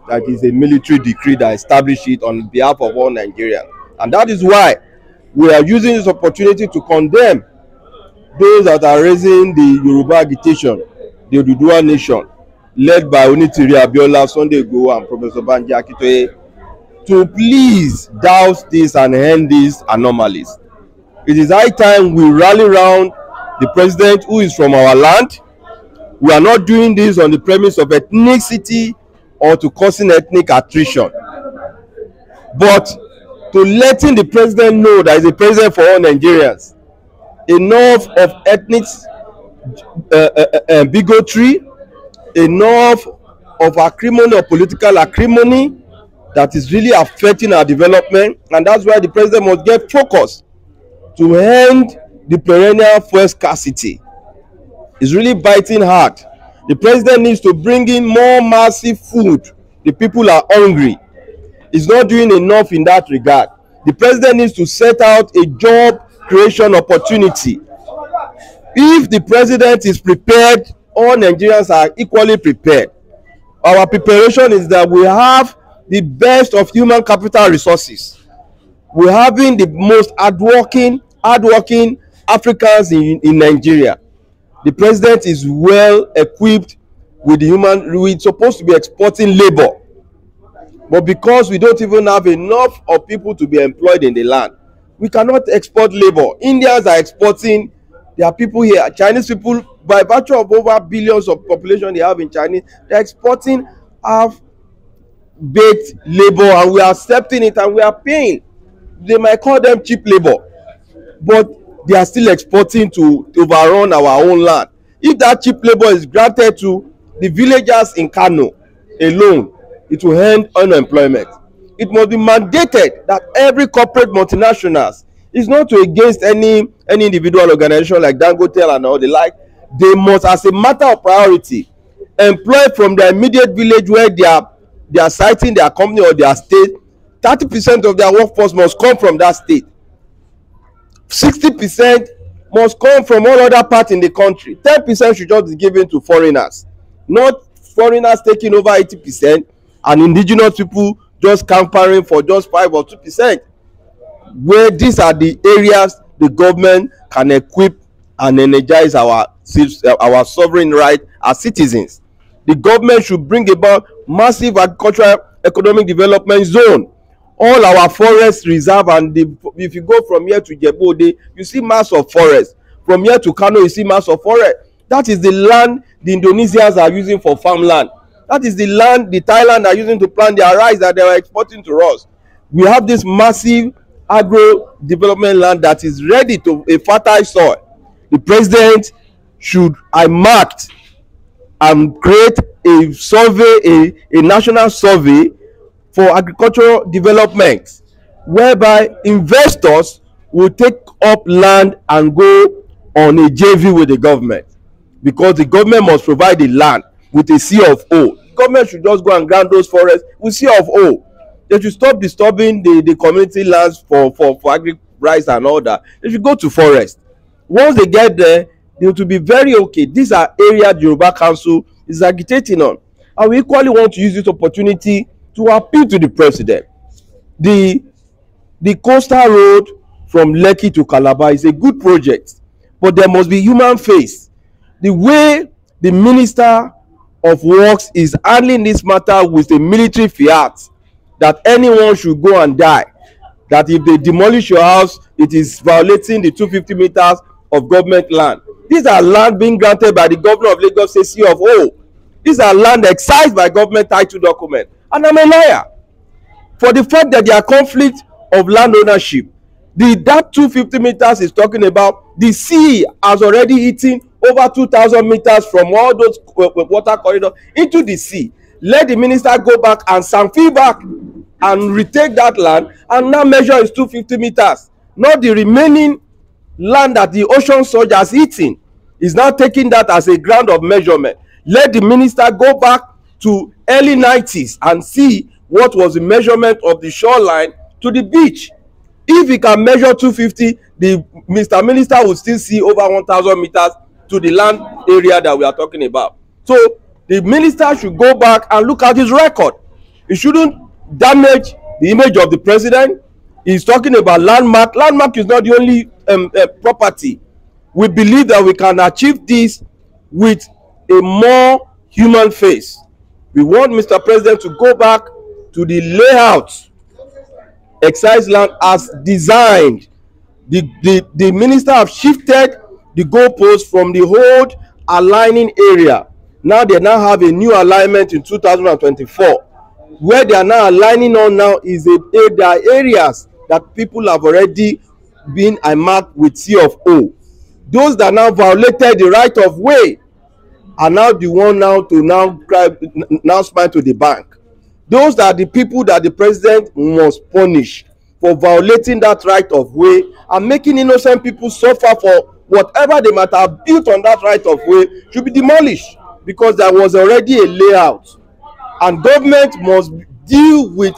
that is a military decree that established it on behalf of all Nigerians. And that is why we are using this opportunity to condemn those that are raising the Yoruba agitation, the Yoruba Nation, led by Onitiri Abiola, Sunday Igboho, and Professor Banji Akintoye, to please douse this and end these anomalies. It is high time we rally around the president who is from our land. We are not doing this on the premise of ethnicity or to causing ethnic attrition, but to letting the president know that he's a president for all Nigerians. Enough of ethnic bigotry, enough of acrimony or political acrimony that is really affecting our development, and that's why the president must get focused to end the perennial fuel scarcity. It's really biting hard. The president needs to bring in more massive food. The people are hungry. He's not doing enough in that regard. The president needs to set out a job creation opportunity. If the president is prepared, all Nigerians are equally prepared. Our preparation is that we have the best of human capital resources. We're having the most hardworking Africans in Nigeria. The president is well equipped with the we're supposed to be exporting labor, but because we don't even have enough of people to be employed in the land, we cannot export labor. Indians are exporting. There are people here, Chinese people, by virtue of over billions of population they have in China, they're exporting half-baked labor, and we are accepting it and we are paying. They might call them cheap labor, but they are still exporting to overrun our own land. If that cheap labor is granted to the villagers in Kano alone, it will end unemployment. It must be mandated that every corporate multinationals is not to against any individual organization like Dangote and all the like. They must, as a matter of priority, employ from their immediate village where they are citing their company or their state. 30% of their workforce must come from that state. 60% must come from all other parts in the country. 10% should just be given to foreigners, not foreigners taking over 80% and indigenous people just campering for just 5 or 2%. Where these are the areas the government can equip and energize our sovereign right as citizens. The government should bring about massive agricultural economic development zone. All our forest reserve, and if you go from here to Jebode, you see mass of forest. From here to Kano, you see mass of forest. That is the land the Indonesians are using for farmland. That is the land the Thailand are using to plant their rice that they are exporting to us. We have this massive agro development land that is ready to a fertile soil. The president should marked and create a survey, a national survey for agricultural development, whereby investors will take up land and go on a JV with the government, because the government must provide the land with a C of O. The government should just go and grant those forests with C of O. They should stop disturbing the community lands for agri rice and all that. They should go to forest. Once they get there, they will be very okay. These are areas the Yoruba Council is agitating on, and we equally want to use this opportunity to appeal to the president. The coastal road from Lekki to Calabar is a good project, but there must be human face. The way the Minister of Works is handling this matter with a military fiat, that anyone should go and die, that if they demolish your house, it is violating the 250 meters of government land. These are land being granted by the governor of Lagos, say C of O. These are land excised by government title document. And I'm a liar. For the fact that there are conflict of land ownership, that 250 meters is talking about, the sea has already eaten over 2,000 meters from all those water corridors into the sea. Let the minister go back and sanfil back and retake that land, and now measure is 250 meters. Not the remaining land that the ocean surge has eaten. Is now taking that as a ground of measurement. Let the minister go back to early 90s and see what was the measurement of the shoreline to the beach. If he can measure 250, the Mr. Minister will still see over 1,000 meters to the land area that we are talking about. So the minister should go back and look at his record. It shouldn't damage the image of the president. He's talking about landmark. Landmark is not the only property. We believe that we can achieve this with a more human face. We want Mr. President to go back to the layout excise land as designed. The minister have shifted the goalpost from the old aligning area. Now they now have a new alignment in 2024. Where they are now aligning on now is there are areas that people have already been marked with C of O. Those that now violated the right of way are now the one now to now smile to the bank. Those are the people that the president must punish for violating that right of way and making innocent people suffer for whatever they might have built on that right of way should be demolished, because there was already a layout, and government must deal with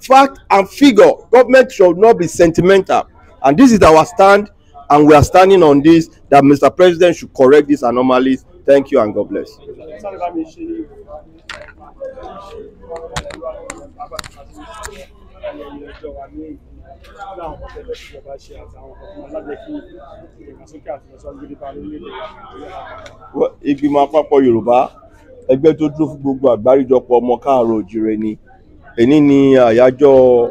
fact and figure. Government should not be sentimental, and this is our stand, and we are standing on this, that Mr. President should correct these anomalies. Thank you and God bless. Ìgbìmọ̀ àpapọ̀ Yorùbá, ẹgbẹ́ tó dúró fún gbogbo àgbáríjọpọ̀ ọmọ káàárọ̀ oòjíire ni. Èní ni àyájọ́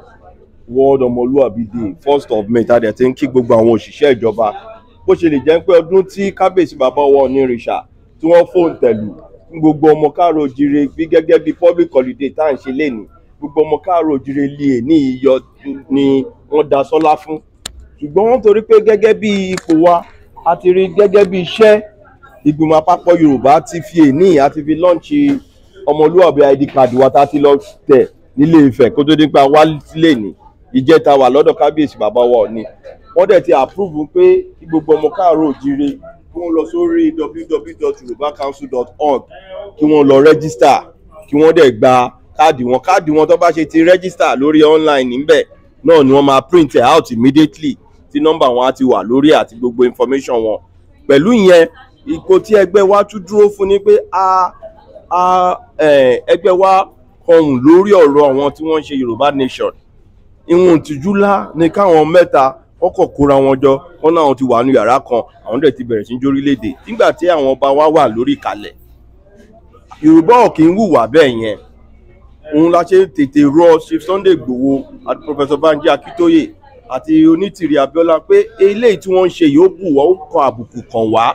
World Ọmọlúwàbí Day 1st of May, tá dẹ̀ ti ń kí gbogbo àwọn òṣìṣẹ́ ìjọba. Bó ṣe lè jẹ́ pé ọdún tí kábíyèsí bàbá wa Onírìṣà tí wọ́n fóun tẹ̀lú gbogbo ọmọ káàárọ̀ oòjíire bí gẹ́gẹ́ bí public holiday tá à ń ṣe lénìí, gbogbo ọmọ káàárọ̀ oòjíire lè ní iyọ̀ ni wọ́n dá sọ́lá fún. Ṣùgbọ́n wọ́n torí pé gẹ́gẹ́ bí ipò wa àti rí gẹ́gẹ́ bí iṣẹ́, ìgbìmọ̀ àpapọ̀ Yorùbá ti fi èní àti fi lọ́ǹchì ọmọlúwàbí ID card wa tá ti lọ tẹ̀ nílé Ifẹ̀ kó tó dé pé wá sílé ní ìjẹta wà lọ́dọ̀ kábíyèsí bàbá wa Ọọ̀ni. Wọ́n dẹ̀ ti approve pé kí gbogbo ọmọ káàárọ̀ oòjíire kí wọ́n lọ sórí www.yorubacouncil.org kí wọ́n lọ register, kí wọ́n dẹ̀ gba káàdì wọn tó bá ṣe ti register lórí online níbẹ̀ náà ni wọ́n máa print it out immediately tí nọ́mbà wọn á ti wà lórí àti gbogbo information wọn. Pẹ̀lú ìyẹn, ipò tí ẹgbẹ́ wa tún dúró fún ni pé ẹgbẹ́ wa kọrùn lórí ọ̀rọ̀ àwọn tí wọ́n ń ṣe Yoruba Nation. Ìwọ̀n ìtìjú ńlá ni káwọn mẹ́ta kọ́kọ́ kóra wọn jọ, wọ́n náà ti wà ní yàrá kan, àwọn dẹ̀ ti bẹ̀rẹ̀ sí jórílẹ̀-èdè. Nígbà tí àwọn ọba wa wà lórí ìkàlẹ̀, Yorùbá ò kì í hùwà bẹ́ẹ̀ yẹn. Òun la ṣe tètè rọ Chief Sunday Igboho àti Professor Banji Akíntóyè àti Onítìrí Abíọ́lá pé eléyìí tí wọ́n ń ṣe yóò bù wọ́n, ó kọ àbùkù kàn wá.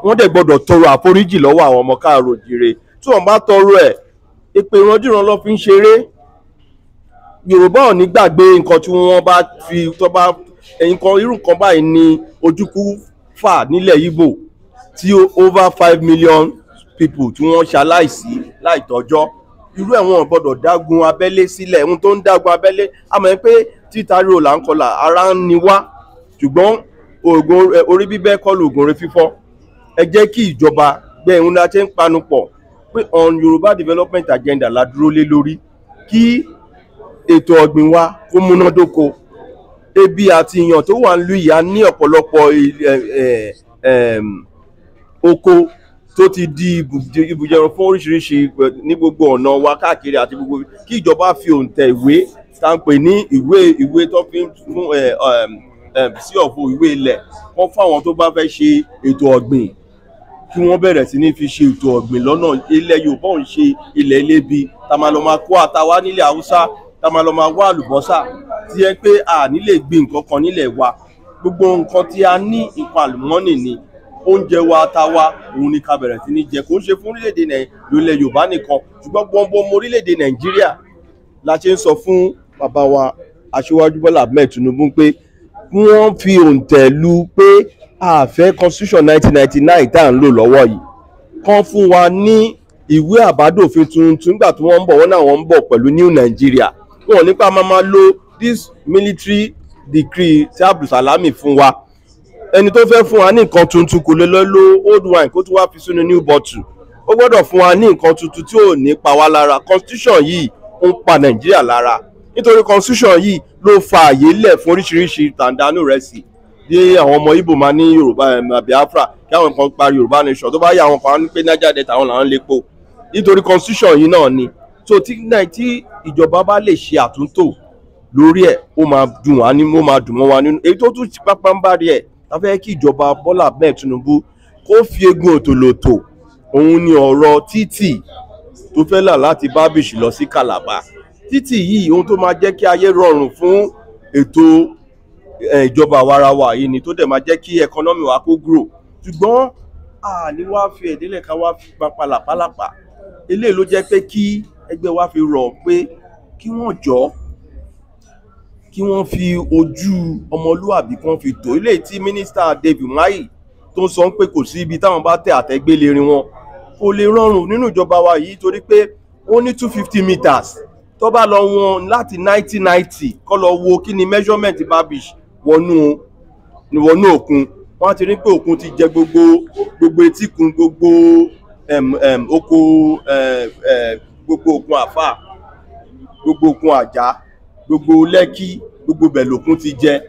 Wọ́n dẹ̀ gbọ́dọ̀ tọrọ àforíjì lọ́wọ́ àwọn ọmọ káàárọ̀ oòjíire. Tí wọ́n bá tọrọ ẹ̀, èpè ìrandíran ló fi ń ṣeré. Yorùbá ò ní gbàgbé nǹkan tí wọ́n bá fi tó bá nǹkan irú nǹkan báyìí ní ojúkú fà nílẹ̀ Ìgbò tí over 5 million people tí wọ́n ṣaláìsí láìtọ́jọ́. Irú ẹ̀ wọ́n gbọ́dọ̀ dágun abẹ́lé sílẹ̀. Ohun tó ń dágun abẹ́lé, a mọ̀ pé títa ríro là ń kọlà, ara ń ni wá, ṣùgbọ́n oògùn orí bíbẹ́ kọ́ lóògùn orí fífọ́. Ẹ jẹ́ kí ìjọba gbé ohun la ṣe ń panu pọ̀ pé on Yorùbá development agenda la dúró lé lórí, kí ètò ọ̀gbìn wa kó múnádóko. Ebi àti ìyàn tó wà nílùú yìí á ní ọ̀pọ̀lọpọ̀ oko tó ti di ibùjẹun fún oríṣiríṣi ní gbogbo ọ̀nà wa káàkiri àti gbogbo, kí ìjọba fi òǹtẹ̀ ìwé tá ń pè ní ìwé tó fi fún sí ọ̀fọ̀ ìwé ilẹ̀ wọ́n fáwọn tó bá fẹ́ ṣe ètò ọ̀gbìn, kí wọ́n bẹ̀rẹ̀ sí ní fi ṣe ètò ọ̀gbìn lọ́nà. Ilẹ̀ Yorùbá ò ń ṣe ilẹ̀ elébi tá máa lọ máa kó ata wá nílẹ̀ Haúsá, tá máa lọ máa wá àlùbọ́sà tí ẹ pé a nílè gbin nǹkan kan nílẹ̀ wa. Gbogbo nǹkan tí a ní nǹkan àlùmọ́nì ni, oúnjẹ wa, ata wa, òun ni ká bẹ̀rẹ̀ sí ní jẹ. Kò ń ṣe fún orílẹ̀-èdè ilẹ̀ Yorùbá nìkan, ṣùgbọ́n gbọ́ngbọ́n orílẹ̀-èdè Nàìjíríà la ṣe ń sọ fún bàbá wa Aṣíwájú Bọ́lá Ahmed Tinubu pé wọ́n fi òǹtẹ̀ lù pé a fẹ́ constitution 1999 tá à ń lò lọ́wọ́ yìí. Kán fún wa ní ìwé àbádòfin tuntun nígbà tí wọ́n ń bọ̀, wọ́n náà wọ́n ń bọ̀ pẹ̀lú New Nigeria. Wọ́n nípa máa lo this military decree tí Abdulsalami fún wa. Ẹni tó fẹ́ fún wa ní nǹkan tuntun kò lè lọ lo old wine kó tún wá fi sínú new bottle. Ó gbọ́dọ̀ fún wa ní nǹkan tuntun tí ò ní pa wá lára. Constitution yìí ń pa Nàìjíríà lára, nítorí constitution yìí ló fa àyè lẹ̀ fún oríṣiríṣi tàǹdánù rẹ̀ sí. Bí àwọn ọmọ Ìgbò máa ní Yorùbá Biafra, kí àwọn kan parí Yorùbá Nation, tó bá yà àwọn kan ní pé Niger Delta àwọn làwọn lè po, nítorí constitution yìí náà ni. so tí ìjọba bá lè ṣe àtúntò lórí ẹ̀ ó máa dùn wá ní ó máa dùn mọ́ wa nínú. Èyí tó tún pápá ń bá rí ẹ̀ ta fẹ́ kí ìjọba Bọ́lá Ahmed Tinubu kó fi egun òtòlótò, òun ni ọ̀rọ̀ títì tó fẹ́ là láti Babish lọ sí Calabar. Títì yìí ohun tó máa jẹ́ kí ayé rọrùn fún ètò ìjọba àwarawa yìí ni, tó dẹ̀ máa jẹ́ kí ẹkọ́nọ́mì wa kó grow. Ṣùgbọ́n ní wá fi ẹ̀dínlẹ̀ ká wá fi pàlàpàlàpà. Eléyìí ló jẹ́ pé kí ẹgbẹ́ wa fi rọ̀ pé kí wọ́n jọ kí wọ́n fi ojú ọmọlúwàbí kan fi tó. Eléyìí tí mínísítà David Umahi tó ń sọ pé kò sí ibi táwọn bá tẹ àtẹ́gbélé wọn kò lè rọrùn nínú ìjọba wa yìí, torí pé ó ní 250 meters tó bá lọ wọn láti 1990 kọ́ lọ wo kí ni measurement Babish wọnú òkun, wọ́n ti rí pé òkun ti jẹ gbogbo etíkun, gbogbo oko, gbogbo òkun Àfà, gbogbo òkun Àjà, gbogbo Lẹ́kì, gbogbo bẹ̀ lòkun ti jẹ.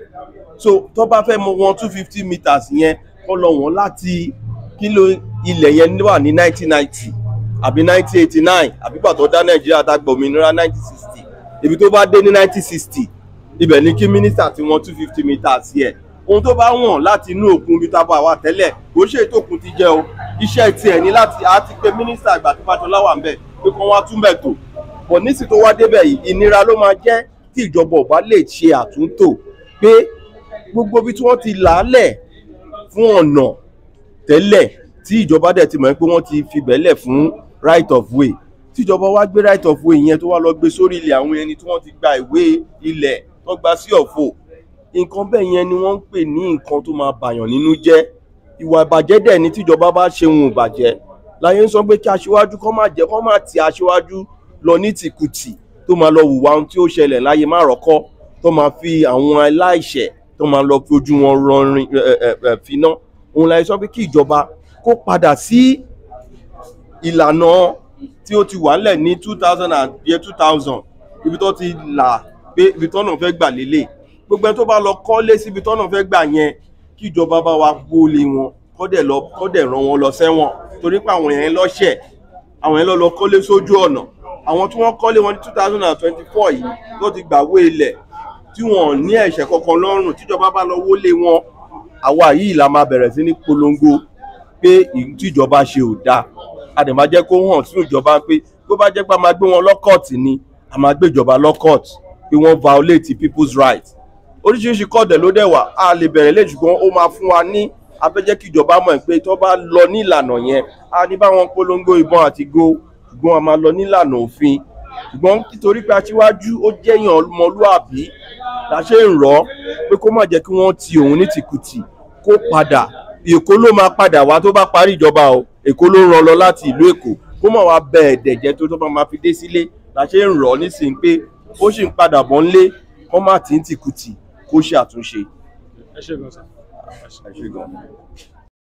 So tó bá fẹ́ mọ wọn 250 meters yẹn kọ́ lọ wọn láti kílò ilẹ̀ yẹn wà ní 1990 àbí 1989 àbí pàtó dá Nàìjíríà dágbà òmìnira 1960, ibi tó bá dé ní 1960 ibẹ̀ ní kí mínísítà tí wọ́n 250 meters yẹ. Ohun tó bá wọ̀n láti inú òkun bí tábà wà tẹ́lẹ̀ kò ṣe ètò òkun ti jẹ́ o, iṣẹ́ tiẹ̀ ní láti àti pé mínísítà àgbà tí Fáṣọlá wà ń bẹ̀ pé kí wọ́n wá túnbẹ̀ tó. Bọ̀ nísì tó wá débẹ̀ yìí ìnira ló máa jẹ́ tí ìjọba ò bá lè ṣe àtúntò pé gbogbo bí tí wọ́n ti làálẹ̀ fún ọ̀nà tẹ́lẹ̀ tí ìjọba dẹ̀ ti mọ̀ pé wọ́n ti fi bẹ̀lẹ̀ fún right of way, tí ìjọba wá gbé right of way yẹn tó wá lọ gbé sórí ilẹ̀ àwọn ẹni tí wọ́n ti gba ìwé ilẹ̀ tó gba sí ọ̀fọ̀, nǹkan bẹ́ẹ̀ yẹn ni wọ́n ń pè ní nǹkan tó máa bàyàn nínú jẹ́. Ìwà ìbàjẹ́ dẹ̀ ni tíjọba bá ṣe ohun ìbàjẹ́ láyé ń sọ pé kí aṣíwájú kó má ti aṣíwájú lọ ní tìkùtì tó máa lọ hùwà ohun tí ó ṣẹlẹ̀ láyé márọ̀kọ́, tó máa fi àwọn aláìṣẹ̀ tó máa lọ fi ojú wọn rọrin finá. Òun láyé sọ pé kí ìjọba kó padà sí ìlànà tí ó ti wà nílẹ̀ ní 2000 ibi tó ti là pé ibi tọ́nà fẹ́ gbà lélẹ̀. Gbogbo ẹni tó bá lọ kọ́lé sí ibi tọ́nà fẹ́ gbà yẹn kí ìjọba bá wa gbólé wọn kó dẹ̀ rán wọn lọ sẹ́wọ̀n, torí pé àwọn yẹn lọ́ṣẹ̀, àwọn yẹn lọ kọ́lé sójú ọ̀nà. Àwọn tí wọ́n kọ́lé wọn ní 2024 yìí tó ti gbàwé ilẹ̀ tí wọ́n ní ẹ̀ṣẹ̀ kankan lọ́rùn, tíjọba bá lọ wọlé wọn, àwa yìí la máa bẹ̀rẹ̀ sí ní polongo pé tíjọba ṣe ò dáa. A dẹ̀ máa jẹ́ kó hàn sínú ìjọba pé tó bá jẹ́ pé a máa gbé wọn lọ́kọ̀ọ̀tì ni a máa gbé ìjọba lọ́kọ̀ọ̀tì pé wọ́n violate people's rights. Oríṣiríṣi kọ́ọ̀dẹ̀ ló dẹ̀ wà, a lè bẹ̀rẹ̀ lé, ṣùgbọ́n ó máa fún wa ní abẹ́jẹ́ kí ìjọba mọ̀ pé tó bá lọ ní ìlànà yẹn a ní báwọn polongo ìbọn àti ṣùgbọ́n a máa lọ nílànà òfin. Ṣùgbọ́n nítorí pé aṣíwájú ó jẹ́yàn ọmọlúàbí la ṣe ń rọ̀ pé kó má jẹ́ kí wọ́n ti òun ní tìkùtì, kó padà. Èkó ló máa padà wá tó bá parí ìjọba o, Èkó ló rán lọ láti ìlú Èkó, kó má wá bẹ ẹ̀dẹ̀jẹ́ tó bá máa fi dé sílé. La ṣe ń rọ̀ nísìnyí pé ó sì ń padà bọ̀ ńlé kó má tí ń tìkùtì kó ṣe àtúnṣe. Ẹ ṣé gan sà. Ẹ ṣé gan.